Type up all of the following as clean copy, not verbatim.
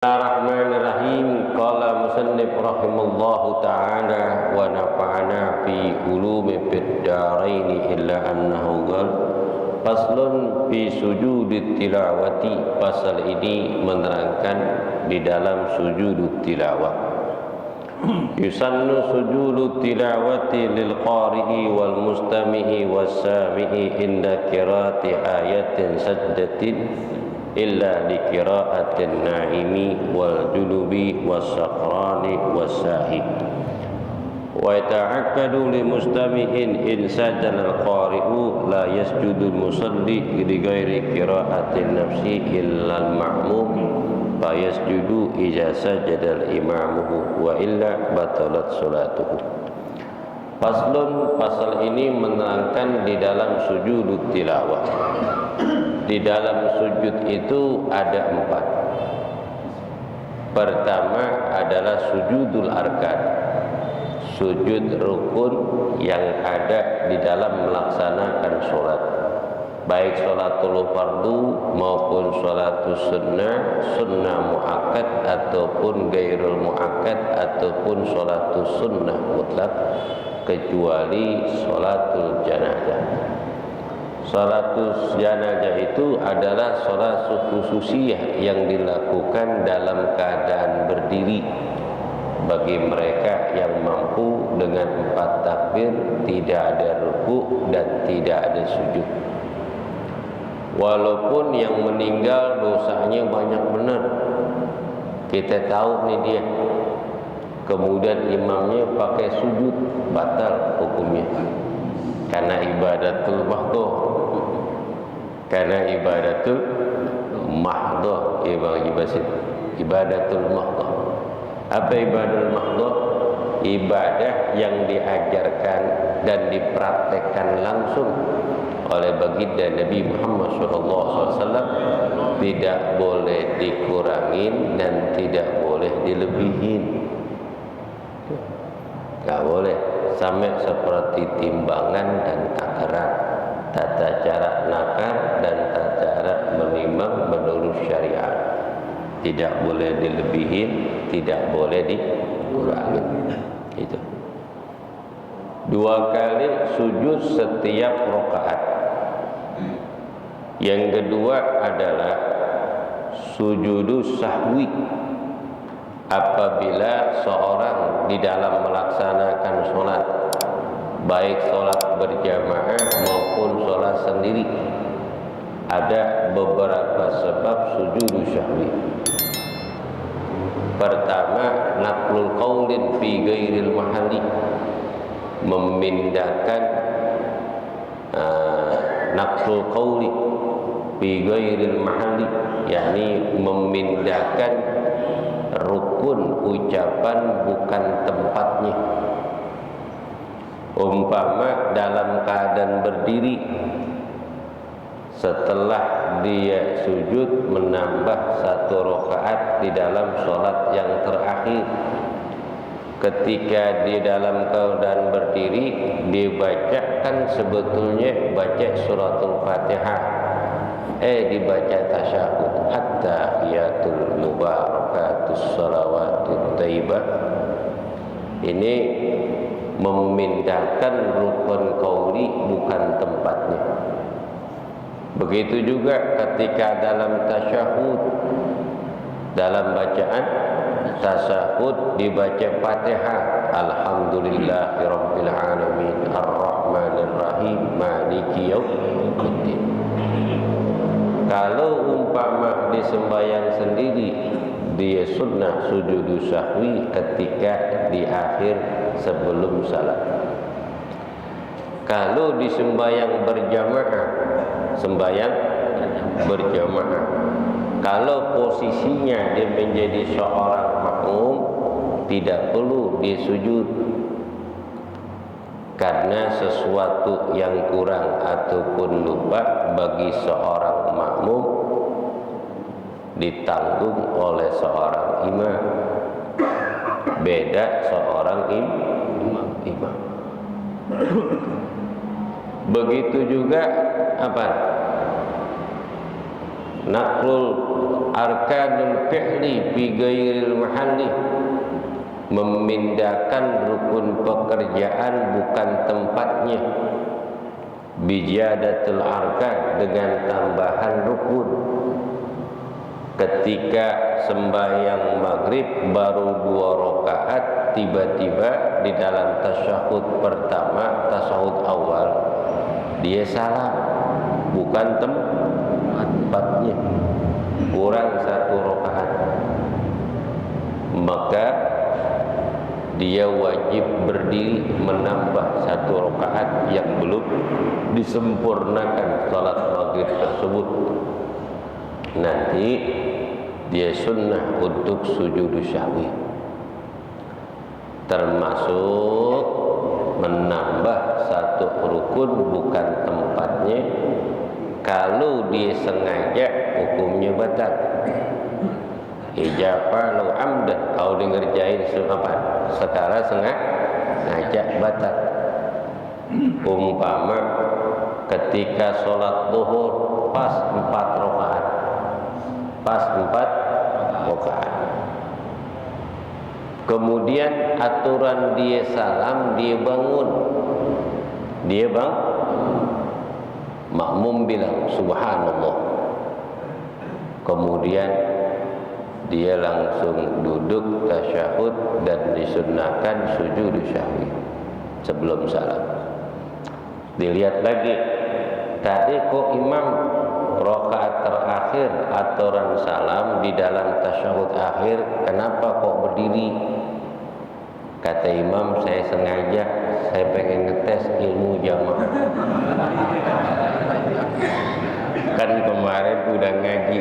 Bismillahirrahmanirrahim. Qala musannif rahimallahu ta'ala wa nafa'ana fi ulumi fid dharain illa annahu qala faslun fi sujudit tilawati. Pasal ini menerangkan di dalam sujud tilawah. Yusannu sujudut tilawati lil qari'i wal mustami'i was sami'i inda qiraati ayatin sajdatin illa li qira'atin na'imi wal junubi was saqrani was sahi wa ta'akkadu li mustami'in in sajala al qari'u la yasjudu al musalli li ghairi qira'atin nafsi illa al ma'mum fa yasjudu idza sajada al imamuhu wa illa batalat salatuhu. Faslun, pasal ini menerangkan di dalam sujud tilawah. Di dalam sujud itu ada 4. Pertama adalah sujudul arkan, sujud rukun yang ada di dalam melaksanakan sholat, baik sholatul fardu maupun sholatul sunnah, sunnah muakkad ataupun gairul muakkad ataupun sholatul sunnah mutlak, kecuali sholatul janazah. Sholatul janazah itu adalah sholat khususiyah yang dilakukan dalam keadaan berdiri bagi mereka yang mampu dengan 4 takbir, tidak ada ruku dan tidak ada sujud. Walaupun yang meninggal dosanya banyak benar, kita tahu nih dia, kemudian imamnya pakai sujud, batal hukumnya karena ibadatul mahdoh. Karena ibadatul mahdoh, ibadatul mahdoh. Apa ibadatul mahdoh? Ibadah yang diajarkan dan dipraktekkan langsung oleh baginda Nabi Muhammad SAW, tidak boleh dikurangin dan tidak boleh dilebihin. Tidak boleh sampai seperti timbangan dan takaran, tata cara nakar dan tata cara menimbang menurut syariat. Tidak boleh dilebihin, tidak boleh dikurangin. Itu 2 kali sujud setiap rakaat. Yang kedua adalah sujudus sahwi, apabila seorang di dalam melaksanakan sholat, baik sholat berjamaah maupun sholat sendiri, ada beberapa sebab sujud syahwi. Pertama, naqlul qaulin fi ghairil mahalli, memindahkan naqlul qauli fi ghairil mahalli, yakni memindahkan rukun ucapan bukan tempatnya. Umpama dalam keadaan berdiri, setelah dia sujud menambah 1 rakaat di dalam sholat yang terakhir. Ketika di dalam keadaan berdiri, dibacakan sebetulnya baca suratul Fatihah, dibaca tasyahud, at-tahiyatul mubarakatus shalawatut thayyibah. Ini memindahkan rukun qauli bukan tempatnya. Begitu juga ketika dalam tasyahud, dalam bacaan tasyahud dibaca Fatihah, alhamdulillahirabbil alamin arrahmanir rahim maliki yaumiddin. Kalau umpama di sembahyang sendiri, dia sunnah sujud sahwi ketika di akhir sebelum salat. Kalau di sembahyang berjamaah, kalau posisinya dia menjadi seorang makmum, tidak perlu dia sujud, karena sesuatu yang kurang ataupun lupa bagi seorang makmum ditanggung oleh seorang imam. Beda seorang imam. Begitu juga apa? Naqlul arkanul fi'li bi ghairil mahalli, memindahkan rukun pekerjaan bukan tempatnya, bijadatul arkan, dengan tambahan rukun. Ketika sembahyang maghrib baru 2 rakaat, tiba-tiba di dalam tasyahud pertama, tasyahud awal, dia salam, bukan tempatnya, kurang 1 rakaat, maka dia wajib berdiri menambah 1 rakaat yang belum disempurnakan salat maghrib tersebut. Nanti dia sunnah untuk sujud syahwi, termasuk menambah 1 rukun bukan tempatnya. Kalau dia sengaja, hukumnya batal. Ijabah lau amdan, kalau dia ngerjain secara sengaja, batal. Umpama ketika sholat zuhur pas 4 rakaat, kemudian aturan dia salam, dia bangun, makmum bilang subhanallah, kemudian dia langsung duduk tasyahud dan disunnahkan sujud syahwi sebelum salam. Dilihat lagi, tadi kok imam rakaat terakhir aturan salam di dalam tasyahud akhir, kenapa kok berdiri? Kata imam, saya sengaja, saya pengen ngetes ilmu jamaah. Kan kemarin udah ngaji,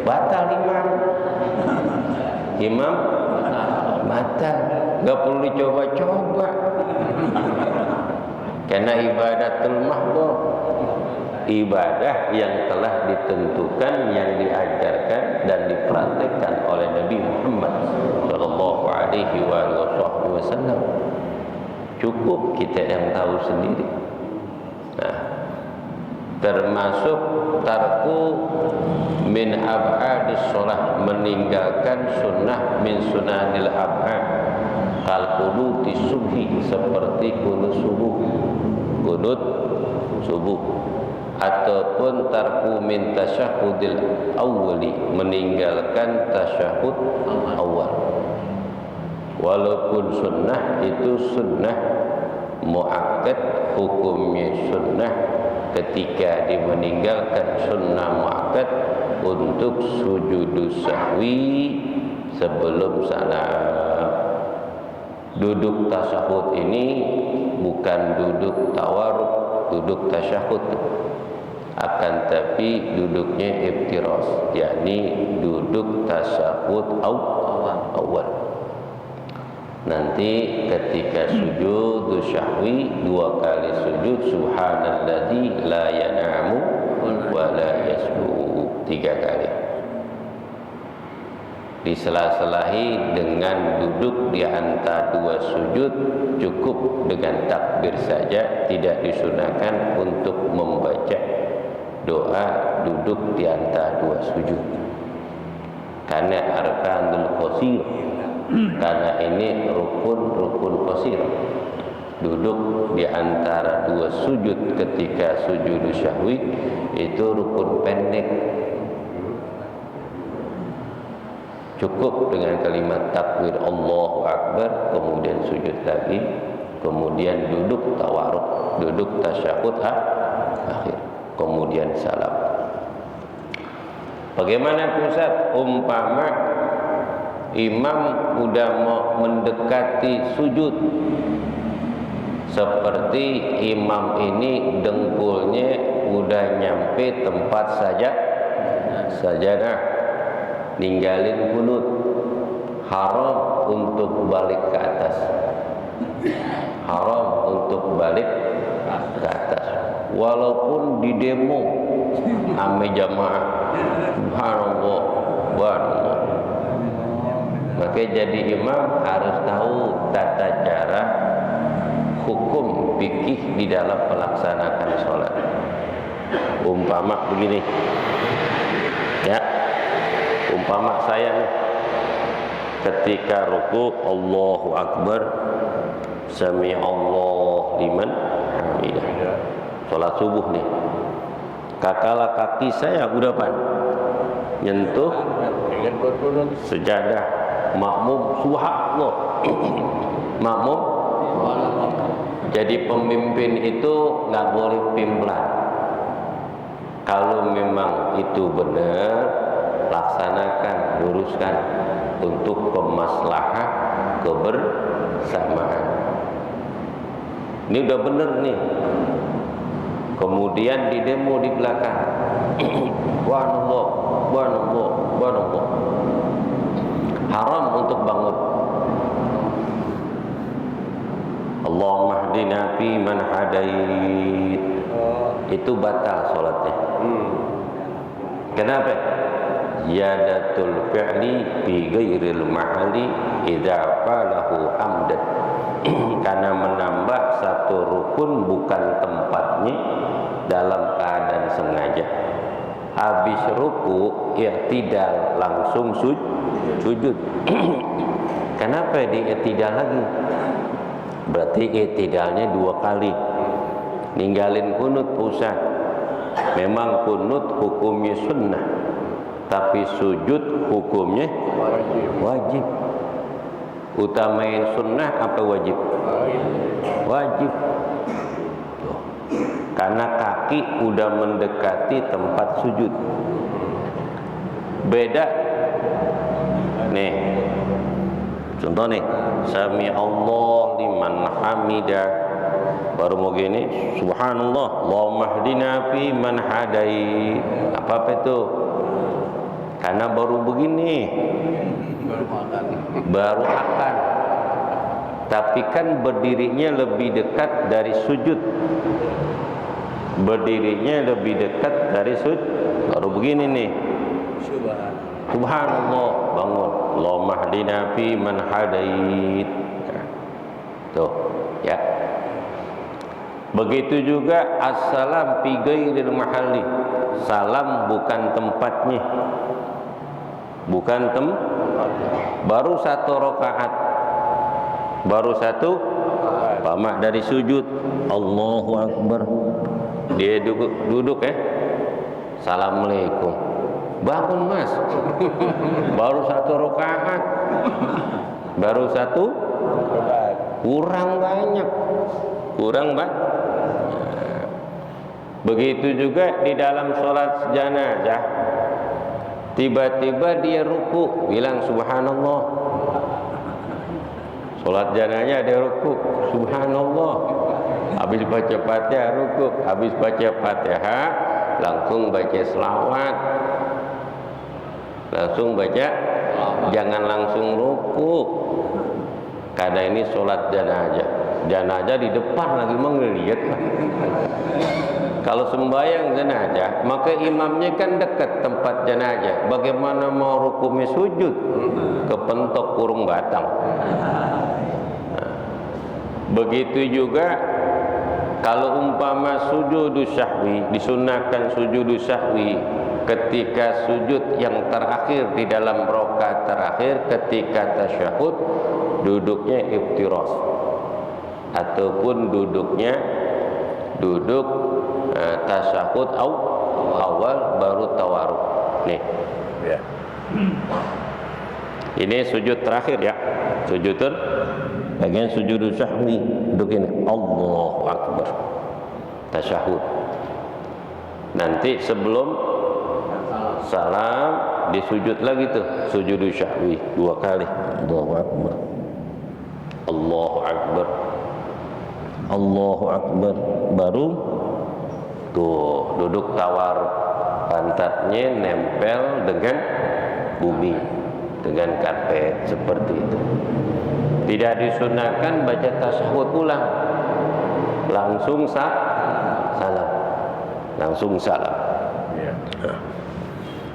batal imam batal, nggak perlu dicoba-coba, karena ibadatul mahdhur, ibadah yang telah ditentukan, yang diajarkan dan dipraktikkan oleh Nabi Muhammad sallallahu alaihi wasallam. Cukup kita yang tahu sendiri. Nah, termasuk tarku min ab'adis sholah, meninggalkan sunnah min sunanil ab'ad, kal qunuti subhi, seperti qunut subuh, ataupun tarku min tasyahudil awwali, meninggalkan tasyahud awal. Walaupun sunnah itu sunnah muakkad, hukumnya sunnah ketika dia meninggalkan sunnah muakkad untuk sujud sahwi sebelum salam. Duduk tasyahud ini bukan duduk tawarruk, duduk tasyahud, akan tapi duduknya iftiras, yakni duduk tasyahud awal. Nanti ketika sujud syahwi 2 kali sujud subhanalladzi la yanamu wa la yasbu, 3 kali. Disela-selahi dengan duduk di antara 2 sujud, cukup dengan takbir saja, tidak disunahkan untuk membaca doa duduk di antara 2 sujud. Karena arkanul qasir, karena ini rukun qasir. Duduk di antara 2 sujud ketika sujud syahwi itu rukun pendek. Cukup dengan kalimat takbir Allahu Akbar, kemudian sujud lagi, kemudian duduk tawarruk, duduk tasyahud akhir, kemudian salam. Bagaimana Ustaz? Umpama imam udah mau mendekati sujud, seperti imam ini dengkulnya udah nyampe tempat sajadah, ninggalin kunut, haram untuk balik ke atas, haram untuk balik ke atas, walaupun di demo ame jamaah, subhanallah, subhanallah. Maka jadi imam harus tahu tata cara hukum fikih di dalam melaksanakan sholat. Umpama begini, ya, umpama saya nih, ketika ruku Allahu Akbar, Sami Allah liman hamidah, sholat subuh nih, kakala kaki saya udah pan nyentuh sejadah, makmum subhanallah. Makmum, jadi pemimpin itu nggak boleh pimplan. Kalau memang itu benar, laksanakan, luruskan untuk kemaslahatan kebersamaan. Ini udah benar nih. Kemudian di demo di belakang, Subhanallah, Subhanallah, Subhanallah. Haram untuk bangun. Allahumma hdina fi man hadait. Itu batal salatnya. Kenapa? Ziyadatul fi'li fi ghairil mahalli idza falahu amdan. Karena menambah satu rukun bukan tempatnya dalam keadaan sengaja. Habis ruku i'tidal langsung sujud. Kenapa i'tidal lagi? Berarti i'tidalnya 2 kali. Ninggalin kunut pusat. Memang kunut hukumnya sunnah, tapi sujud hukumnya wajib. Utamain sunnah apa wajib? Wajib. Karena kaki udah mendekati tempat sujud. Beda nih, contoh nih, Sami Allah liman hamidah, baru mau gini, Subhanallah, Allahumma hdina fi man hadait. Apa itu? Karena baru begini, baru akan. Tapi kan berdirinya lebih dekat dari sujud. Berdirinya lebih dekat dari sujud. Baru begini nih, Subhanallah, bangun, Allahumma hdina fi man hadait. Tuh, ya. Begitu juga assalam fi ghairil mahalli. Salam bukan tempatnya. Bukan baru 1 rakaat. Baru 1 pamak dari sujud. Allahu Akbar. Dia duduk ya. Assalamualaikum. Bangun mas. Baru 1 rakaat. Baru 1, kurang banyak. Kurang banget. Begitu juga di dalam sholat jenazah, tiba-tiba dia ruku, bilang subhanallah. Sholat jenazah dia ruku, subhanallah. Habis baca Fatihah ruku, habis baca Fatihah langsung baca selawat. Langsung baca, jangan langsung ruku. Karena ini sholat jenazah. Jenazah di depan lagi melihat. Kalau sembahyang jenazah, maka imamnya kan dekat tempat jenazah. Bagaimana mau rukunya sujud? Kepentok kurung batang. Nah, begitu juga kalau umpama sujudus sahwi, disunahkan sujudus sahwi ketika sujud yang terakhir di dalam rakaat terakhir ketika tasyahud, duduknya iftiras ataupun duduknya duduk tasyahud awal baru tawaruk. Nih ya. Ini sujud terakhir ya, sujudun bagian sujud sahwi, duduk ini Allahu Akbar tasyahud. Nanti sebelum salam disujud lagi tuh sujud sahwi 2 kali. Allahu Akbar, Allahu Akbar, Allahu Akbar, baru tuh duduk tawar, pantatnya nempel dengan bumi, dengan karpet seperti itu. Tidak disunahkan baca tasyahud ulang, langsung salam, langsung salam.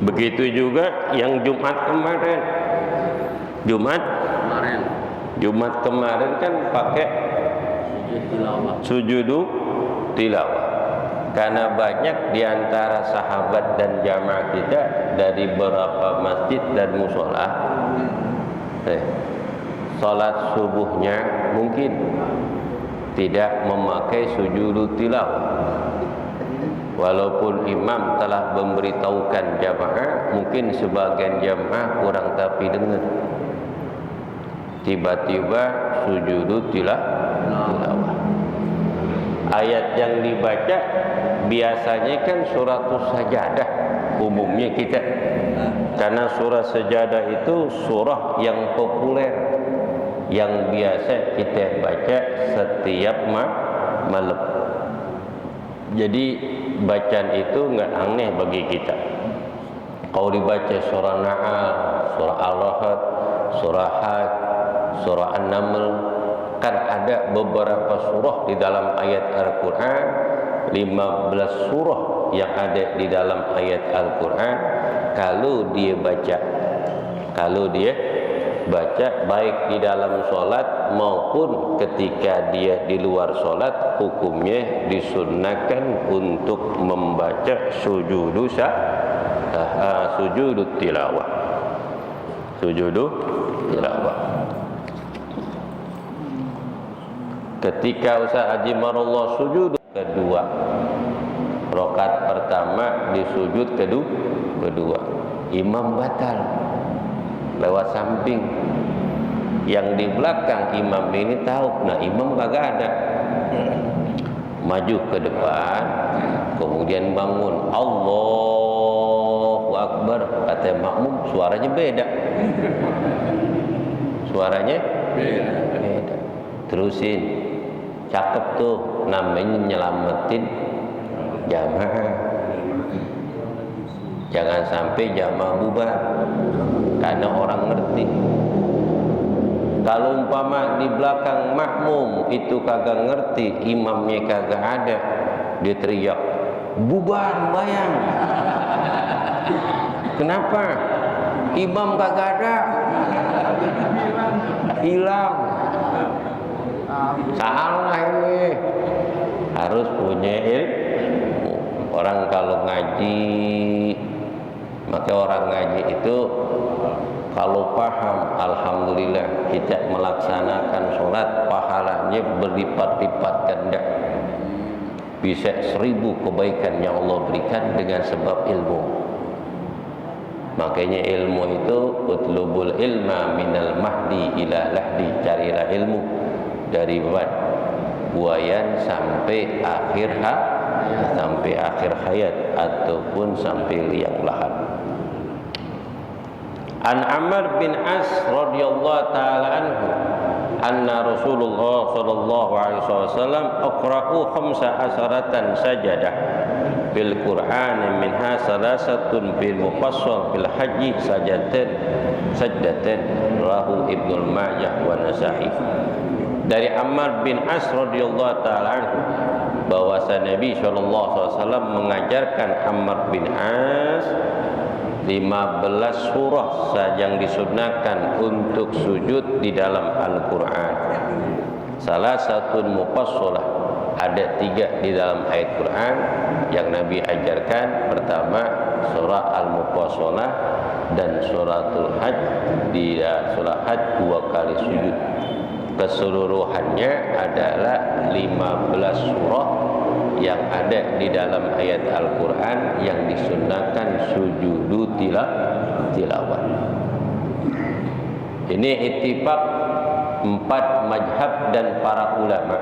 Begitu juga yang Jumat kemarin. Jumat kemarin kan pakai sujudu tilawah. Karena banyak di antara sahabat dan jamaah kita dari beberapa masjid dan musola, salat subuhnya mungkin tidak memakai sujud tilawah. Walaupun imam telah memberitahukan jamaah, mungkin sebagian jamaah kurang tapi dengar. Tiba-tiba sujud tilawah. Ayat yang dibaca biasanya kan suratus sajadah umumnya kita, karena surah sajadah itu surah yang populer yang biasa kita baca setiap malam. Jadi bacaan itu nggak aneh bagi kita. Kalau dibaca surah Nahl, surah Al-Rahd, surah Hajj, surah An-Naml, kan ada beberapa surah di dalam ayat Al-Quran, 15 surah yang ada di dalam ayat Al-Quran. Kalau dia baca baik di dalam sholat maupun ketika dia di luar sholat, hukumnya disunnahkan untuk membaca sujud tilawah. Ketika Ustaz Haji Marullah sujud kedua, rakaat pertama di sujud kedua, imam batal lewat samping. Yang di belakang imam ini tahu, nah imam kagak ada, maju ke depan, kemudian bangun, Allahu Akbar, kata makmum, suaranya beda. Terusin, cakep tuh, namanya nyelamatin jamaah. Jangan sampai jamaah bubar karena orang ngerti. Kalau umpama di belakang makmum itu kagak ngerti, imamnya kagak ada, dia teriak, bubar bayang. Kenapa? Imam kagak ada, hilang. Salah ini. Harus punya ilmu. Orang kalau ngaji, maka orang ngaji itu kalau paham, alhamdulillah kita melaksanakan sholat, pahalanya berlipat-lipat ganda. Bisa 1000 kebaikan yang Allah berikan dengan sebab ilmu. Makanya ilmu itu utlubul ilma minal mahdi ila lahdi, carilah ilmu dari buayan sampai akhir hayat ataupun sampai liang lahat. An Amr bin As radhiyallahu taala anhu anna Rasulullah sallallahu alaihi wasallam aqra'u 15 sajadah bil Qur'an minha salasatun bil mufassal bil haji sajdatan rahu Ibnu Majah wa Nasa'i. Dari Ammar bin As radhiyallahu taala anhu bahwasa Nabi sallallahu alaihi wasallam mengajarkan Ammar bin As 15 surah yang disunnahkan untuk sujud di dalam Al-Quran. Salah satu mufassalah, ada 3 di dalam ayat Quran yang Nabi ajarkan. Pertama surah Al-Mufassalah dan suratul Hajj. Di surah Hajj 2 kali sujud. Keseluruhannya adalah 15 surah yang ada di dalam ayat Al-Quran yang disunnahkan sujudu tilawah. Ini ittifaq 4 mazhab dan para ulama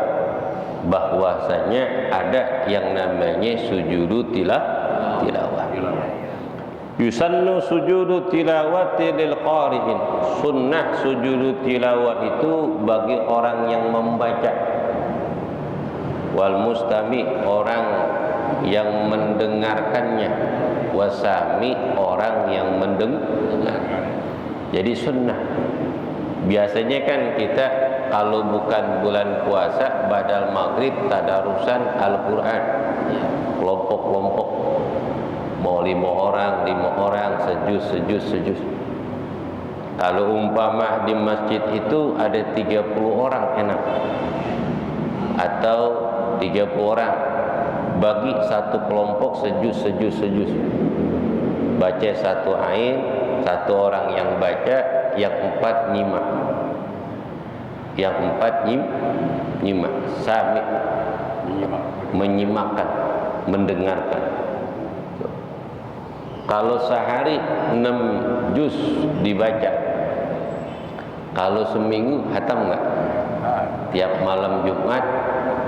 bahwasanya ada yang namanya sujudu tilawah. Yusannu sujudu tilawati lil qari'in. Sunnah sujudu tilawah itu bagi orang yang membaca, wal mustami, orang yang mendengarkannya, wasami, orang yang mendengar. Jadi sunnah. Biasanya kan kita kalau bukan bulan puasa badal maghrib tadarusan Al-Quran, kelompok-kelompok, mau 5 orang, sejus. Kalau umpama di masjid itu ada 30 orang enak, atau 30 orang bagi satu kelompok sejuz. Baca satu ain, satu orang yang baca, yang empat nyimak. Yang empat nyimak, sami, menyimakkan, mendengarkan. Kalau sehari 6 juz dibaca, kalau seminggu khatam enggak? Tiap malam Jumat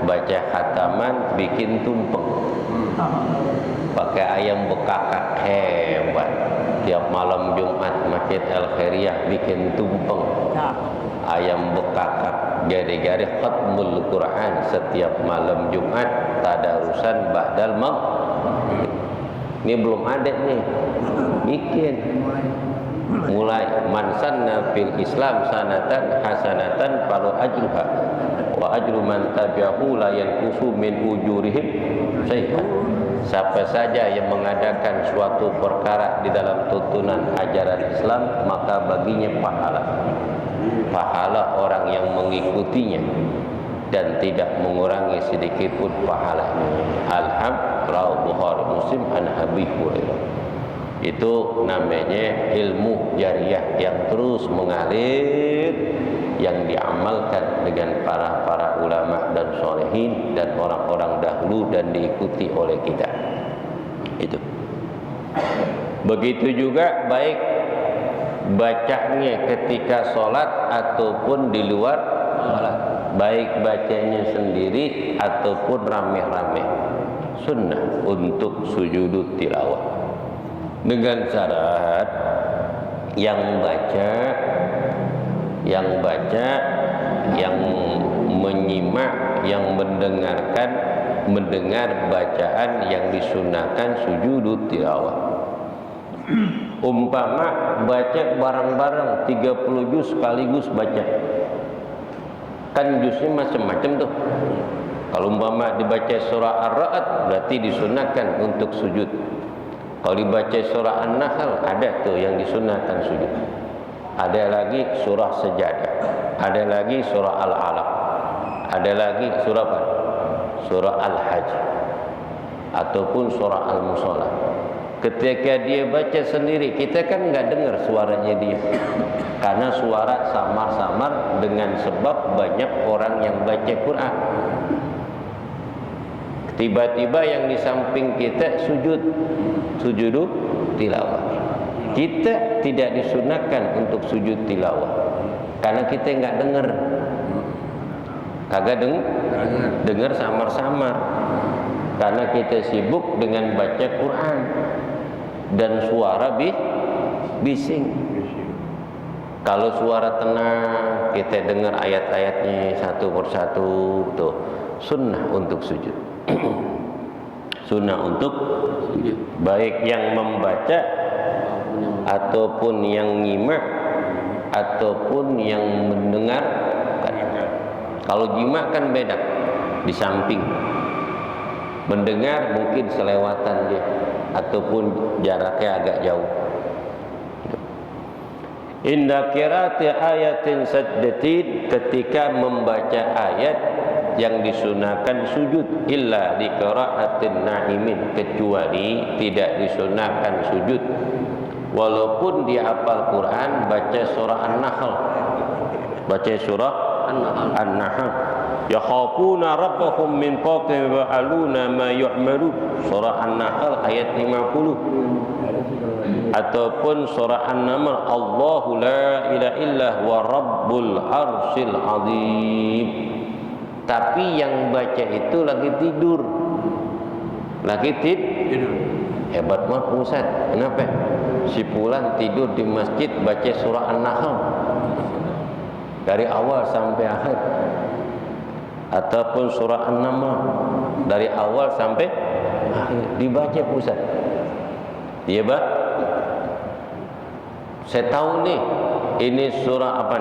baca khataman, bikin tumpeng. Pakai ayam bekakak, hebat. Tiap malam Jumat Masjid Al Khairiyah bikin tumpeng. Ayam bekakak, gari-gari khatmul Quran setiap malam Jumat, tadarusan ba'dal maghrib. Ini belum ada nih, bikin. Mulai man sanna fil Islam sanatan hasanatan falahu ajruha wa ajru man tabi'ahu la yanqusu min ujurihim syai'an. Siapa saja yang mengadakan suatu perkara di dalam tuntunan ajaran Islam, maka baginya pahala orang yang mengikutinya dan tidak mengurangi sedikit pun pahalanya. Alhamdulillah, Bukhari Muslim an Abi Hurairah. Itu namanya ilmu jariyah yang terus mengalir, yang diamalkan dengan para ulama dan solehin dan orang-orang dahulu dan diikuti oleh kita. Itu. Begitu juga baik bacanya ketika sholat ataupun di luar sholat, baik bacanya sendiri ataupun rame-rame, sunnah untuk sujud tilawah. Dengan syarat yang baca, yang menyimak, yang mendengar bacaan yang disunahkan sujud tilawah. Umpama baca bareng-bareng 30 juz sekaligus baca, kan juznya macam-macam tuh. Kalau umpama dibaca surah Ar-Ra'd berarti disunahkan untuk sujud. Kalau dibaca surah An-Nahl ada tuh yang disunahkan sujud. Ada lagi surah Sajadah, ada lagi surah Al-Alaq, ada lagi surah apa? Surah Al-Hajj ataupun surah Al-Musallah. Ketika dia baca sendiri, kita kan nggak dengar suaranya dia, karena suara samar-samar dengan sebab banyak orang yang baca Quran. Tiba-tiba yang di samping kita sujud tilawah. Kita tidak disunahkan untuk sujud tilawah karena kita nggak dengar, kagak dengar samar-samar, karena kita sibuk dengan baca Quran dan suara bising. Kalau suara tenang, kita dengar ayat-ayatnya satu persatu, tuh sunnah untuk sujud. Sunnah untuk sujud, baik yang membaca ataupun yang nyimak ataupun yang mendengar. Kalau nyimak kan beda, di samping. Mendengar mungkin selewatan dia ataupun jaraknya agak jauh. Inda qiraati ayatin sajdatin, ketika membaca ayat yang disunahkan sujud, illa di qiraatin na'imin, kecuali tidak disunahkan sujud walaupun dia hafal Quran, baca surah An-Nahl, baca surah An-Nahl, yakhafuna rabbahum min fawqihim wa ya'aluna ma yu'malu, surah An-Nahl ayat 50. Ataupun surah An-Naml, Allahu la ilaha illa huwa rabbul arsyil azim. Tapi yang baca itu lagi tidur. Hebat banget Ustaz. Kenapa? Si Fulan tidur di masjid baca surah An-Nahl dari awal sampai akhir, ataupun surah An-Naml dari awal sampai akhir dibaca Ustaz. Iya, Pak? Saya tahu nih, ini surah apa?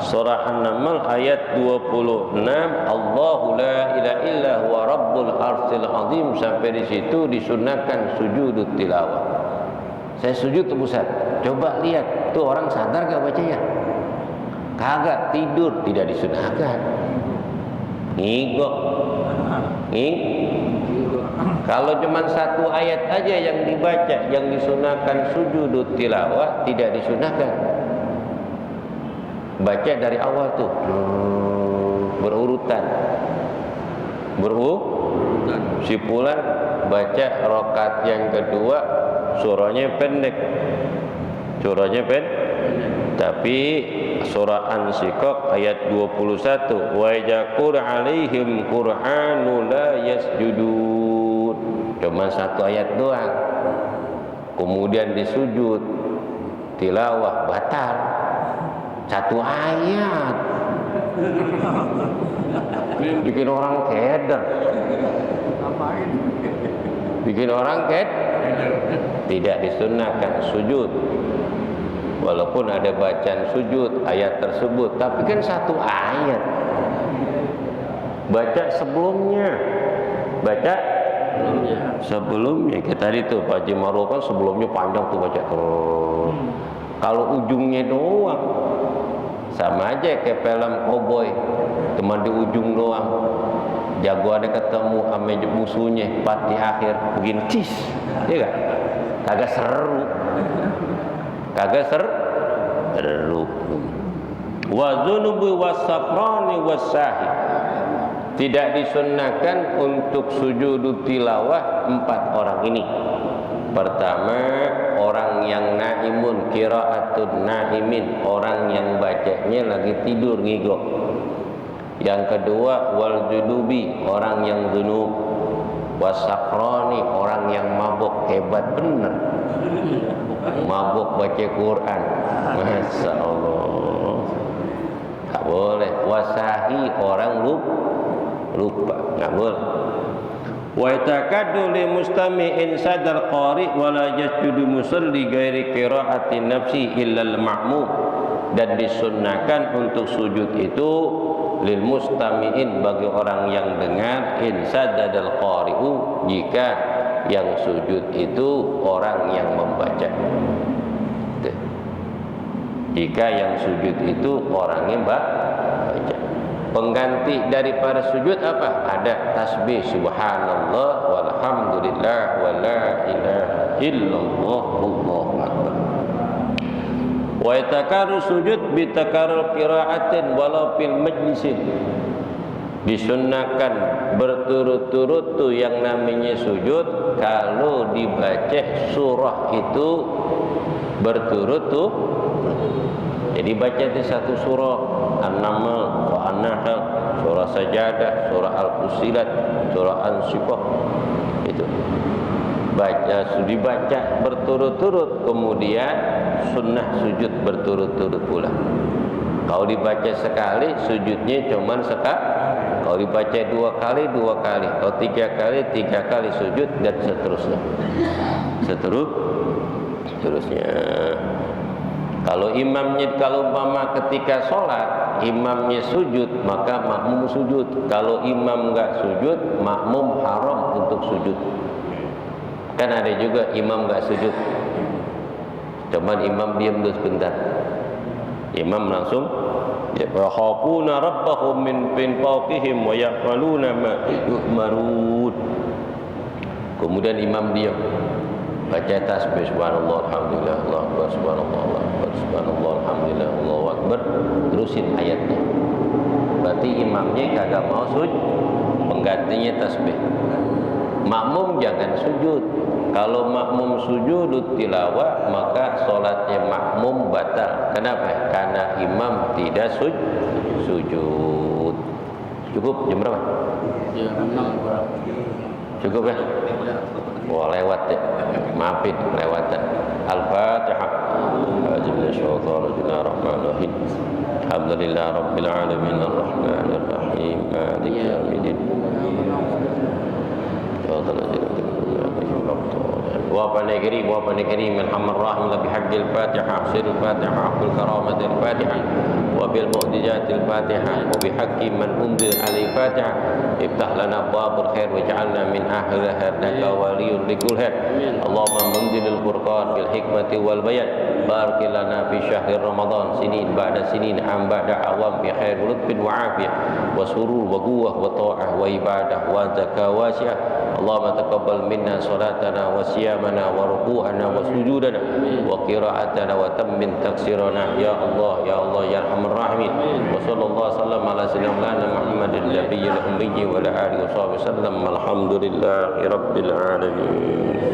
Surah An-Naml ayat 26, Allahu la ilaha illa huwa rabbul arsyil azim. Sampai di situ disunahkan sujud tilawah. Saya sujud tuh Ustaz. Coba lihat, tuh orang sadar gak bacanya? Kagak, tidur, tidak disunahkan. Ngigok. Kalau cuma satu ayat aja yang dibaca, yang disunahkan sujud tilawah, tidak disunahkan. Baca dari awal tuh, berurutan. Sipulan baca rakaat yang kedua, surahnya pendek. Tapi surah An-Syiqaq ayat 21, wa yaqur alaihim qur'anu la yasjudun. Cuma satu ayat doang. Kemudian disujud tilawah batal. Satu ayat. Bikin orang keder. Tidak disunahkan sujud. Walaupun ada bacaan sujud ayat tersebut, tapi kan satu ayat. Baca sebelumnya. Kita tadi tuh Pak Haji Maruf kan sebelumnya panjang tuh baca terus. Kalau ujungnya doang, sama aja kayak film koboi, cuma di ujung doang. Jagoannya ketemu sama musuhnya, pas di akhir begini cis, iya gak? Kagak seru. Wa dzunubi was-safrani was-sahi. Tidak disunnahkan untuk sujud tilawah 4 orang ini. Pertama, orang yang naimun, qiraatun naimin, orang yang bacanya lagi tidur ngigok. Yang kedua, wal junubi, orang yang junub. Was-safrani, orang yang mabuk, hebat bener. Mabuk baca Quran, Masya Allah, tak boleh. Wasahi, orang lupa, nggak boleh. Wa takaddu li mustami'in sadal qari wa la yasjudu musalli ghairi qira'ati nafsi illa al-ma'mum. Dan disunnahkan untuk sujud itu lil mustami'in, bagi orang yang dengar, in sadal qari'u, jika yang sujud itu orang yang membaca. Jika yang sujud itu orangnya baca. Pengganti daripada sujud apa? Ada tasbih subhanallah walhamdulillah wa la ilaha illallah wallahu akbar. Wa yatakaru sujud bi takarrur qira'atin walau fil majlisin. Disunnahkan berturut-turut tuh yang namanya sujud kalau dibaca surah itu berturut-turut. Jadi baca di satu surah, An-Naml, An-Nahl, surah Sajadah, surah Al-Fussilat, surah An-Syiqaq. Itu dibaca berturut-turut, kemudian sunnah sujud berturut-turut pula. Kalau dibaca sekali, sujudnya cuma sekali. Kalau dibaca 2 kali, 2 kali. Kalau 3 kali, 3 kali sujud, dan seterusnya. Seterusnya. Kalau umpama ketika sholat, imamnya sujud, maka makmum sujud. Kalau imam enggak sujud, makmum haram untuk sujud. Kan ada juga imam enggak sujud, cuman imam diam dulu sebentar. Imam langsung yakhafuna rabbahum min fawqihim wa yaf'aluna ma yu'marun. Kemudian imam diam, baca tasbih subhanallah alhamdulillah Allahu akbar subhanallah Allahu akbar subhanallah alhamdulillah Allahu akbar, terusin ayatnya. Berarti imamnya kagak mau sujud, penggantinya tasbih. Makmum jangan sujud. Kalau makmum sujud tilawah, maka sholatnya makmum batal. Kenapa? Karena imam tidak sujud. Cukup jam berapa? Jam 6. Cukup ya? Wah, lewat ya. Maafin, lewatan. Al-Fatihah. Bismillahirrahmanirrahim. Alhamdulillah rabbil alamin arrahmanir rahim maliki yaumiddin. وابن كريم الحمد الرحيم بحق الفاتحة سر الفاتحة حق الكرامة الفاتحة وبالمعجزات الفاتحة وبحق من أنزل عليه الفاتحة افتح لنا أبواب الخير واجعلنا من أهلها إنك ولي لكل خير اللهم منزل الفرقان بالحكمة والبيان بارك لنا في شهر رمضان سنين بعد سنين عام بعد أعوام بخير ولطف وعافية وسرور وقوة وطاعة وعبادة وزكاة واسعة اللهم تقبل منا صلاتنا وصيامنا وركوعنا وسجودنا وقراءتنا وتمن تقصيرنا يا الله يا الله يا أرحم الراحمين وصلى الله وسلم على سيدنا محمد النبي الأمي وعلى آله وصحبه وسلم الحمد لله رب العالمين.